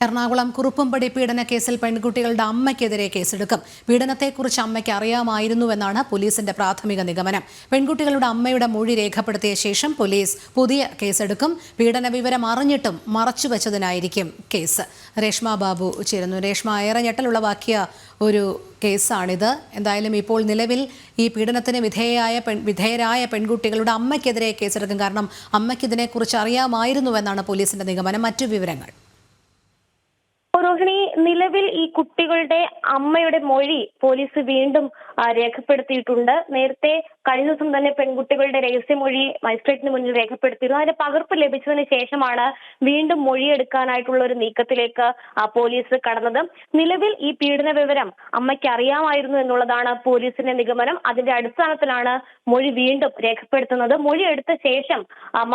എറണാകുളം കുറുപ്പുംപടി പീഡന കേസിൽ പെൺകുട്ടികളുടെ അമ്മയ്ക്കെതിരെ കേസെടുക്കും. പീഡനത്തെക്കുറിച്ച് അമ്മയ്ക്ക് അറിയാമായിരുന്നുവെന്നാണ് പോലീസിന്റെ പ്രാഥമിക നിഗമനം. പെൺകുട്ടികളുടെ അമ്മയുടെ മൊഴി രേഖപ്പെടുത്തിയ ശേഷം പോലീസ് പുതിയ കേസെടുക്കും. പീഡന വിവരം അറിഞ്ഞിട്ടും മറച്ചുവെച്ചതിനായിരിക്കും കേസ്. രേഷ്മ ബാബു ചേരുന്നു. രേഷ്മ, ഏറെ ഞെട്ടലുളവാക്കിയ ഒരു കേസാണിത്. എന്തായാലും ഇപ്പോൾ നിലവിൽ ഈ പീഡനത്തിന് വിധേയരായ പെൺകുട്ടികളുടെ അമ്മയ്ക്കെതിരെ കേസെടുക്കും. കാരണം അമ്മയ്ക്ക് ഇതിനെക്കുറിച്ച് അറിയാമായിരുന്നുവെന്നാണ് പോലീസിന്റെ നിഗമനം. മറ്റു വിവരങ്ങൾ? രോഹിണി, നിലവിൽ ഈ കുട്ടികളുടെ അമ്മയുടെ മൊഴി പോലീസ് വീണ്ടും രേഖപ്പെടുത്തിയിട്ടുണ്ട്. നേരത്തെ കഴിഞ്ഞ ദിവസം തന്നെ പെൺകുട്ടികളുടെ രഹസ്യമൊഴി മജിസ്ട്രേറ്റിന് മുന്നിൽ രേഖപ്പെടുത്തിയിരുന്നു. അതിന്റെ പകർപ്പ് ലഭിച്ചതിന് ശേഷമാണ് വീണ്ടും മൊഴിയെടുക്കാനായിട്ടുള്ള ഒരു നീക്കത്തിലേക്ക് പോലീസ് കടന്നത്. നിലവിൽ ഈ പീഡന വിവരം അമ്മയ്ക്ക് അറിയാമായിരുന്നു എന്നുള്ളതാണ് പോലീസിന്റെ നിഗമനം. അതിന്റെ അടിസ്ഥാനത്തിലാണ് മൊഴി വീണ്ടും രേഖപ്പെടുത്തുന്നത്. മൊഴി എടുത്ത ശേഷം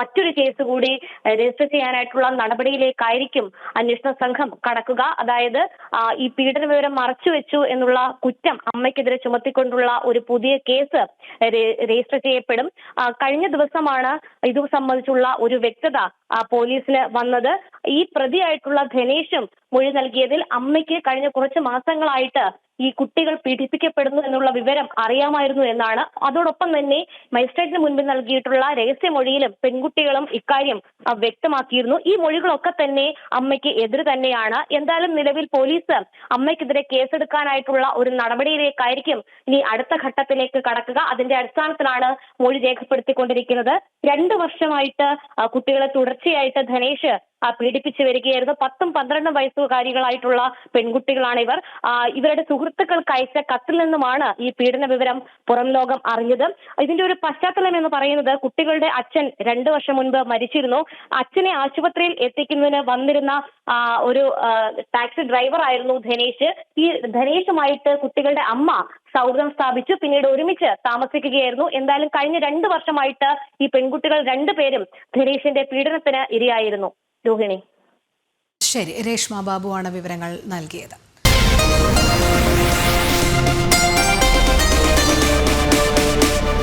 മറ്റൊരു കേസ് കൂടി രജിസ്റ്റർ ചെയ്യാനായിട്ടുള്ള നടപടിയിലേക്കായിരിക്കും അന്വേഷണ സംഘം കടക്കുക. അതായത് ഈ പീഡന വിവരം മറച്ചുവെച്ചു എന്നുള്ള കുറ്റം അമ്മയ്ക്കെതിരെ ചുമത്തിക്കൊണ്ടുള്ള ഒരു പുതിയ കേസ് രജിസ്റ്റർ ചെയ്യപ്പെടും. കഴിഞ്ഞ ദിവസമാണ് ഇത് സംബന്ധിച്ചുള്ള ഒരു വ്യക്തത പോലീസിന് വന്നത്. ഈ പ്രതിയായിട്ടുള്ള ധനേഷും മൊഴി നൽകിയതിൽ അമ്മയ്ക്ക് കഴിഞ്ഞ കുറച്ച് മാസങ്ങളായിട്ട് ഈ കുട്ടികൾ പീഡിപ്പിക്കപ്പെടുന്നു എന്നുള്ള വിവരം അറിയാമായിരുന്നു എന്നാണ്. അതോടൊപ്പം തന്നെ മജിസ്ട്രേറ്റിന് മുൻപിൽ നൽകിയിട്ടുള്ള രഹസ്യമൊഴിയിലും പെൺകുട്ടികളും ഇക്കാര്യം വ്യക്തമാക്കിയിരുന്നു. ഈ മൊഴികളൊക്കെ തന്നെ അമ്മയ്ക്ക് എതിര് തന്നെയാണ്. എന്തായാലും നിലവിൽ പോലീസ് അമ്മയ്ക്കെതിരെ കേസെടുക്കാനായിട്ടുള്ള ഒരു നടപടിയിലേക്കായിരിക്കും ഇനി അടുത്ത ഘട്ടത്തിലേക്ക് കടക്കുക. അതിന്റെ അടിസ്ഥാനത്തിലാണ് മൊഴി രേഖപ്പെടുത്തിക്കൊണ്ടിരിക്കുന്നത്. 2 വർഷമായിട്ട് കുട്ടികളെ തുടർച്ചയായിട്ട് ധനേഷ് പീഡിപ്പിച്ചു വരികയായിരുന്നു. 10ഉം 12ഉം വയസ്സുകാരികളായിട്ടുള്ള പെൺകുട്ടികളാണ് ഇവർ. ഇവരുടെ സുഹൃത്തുക്കൾക്ക് അയച്ച കത്തിൽ നിന്നുമാണ് ഈ പീഡന വിവരം പുറം ലോകം അറിഞ്ഞത്. ഇതിന്റെ ഒരു പശ്ചാത്തലം എന്ന് പറയുന്നത് കുട്ടികളുടെ അച്ഛൻ 2 വർഷം മുൻപ് മരിച്ചിരുന്നു. അച്ഛനെ ആശുപത്രിയിൽ എത്തിക്കുന്നതിന് വന്നിരുന്ന ഒരു ടാക്സി ഡ്രൈവർ ആയിരുന്നു ധനേഷ്. ഈ ധനേഷുമായിട്ട് കുട്ടികളുടെ അമ്മ സൗഹൃദം സ്ഥാപിച്ചു. പിന്നീട് ഒരുമിച്ച് താമസിക്കുകയായിരുന്നു. എന്തായാലും കഴിഞ്ഞ 2 വർഷമായിട്ട് ഈ പെൺകുട്ടികൾ 2 പേരും ധനേഷിന്റെ പീഡനത്തിന് ഇരയായിരുന്നു. രോഹിണി. ശരി, രേഷ്മ ബാബുവാണ് വിവരങ്ങൾ നൽകിയത്.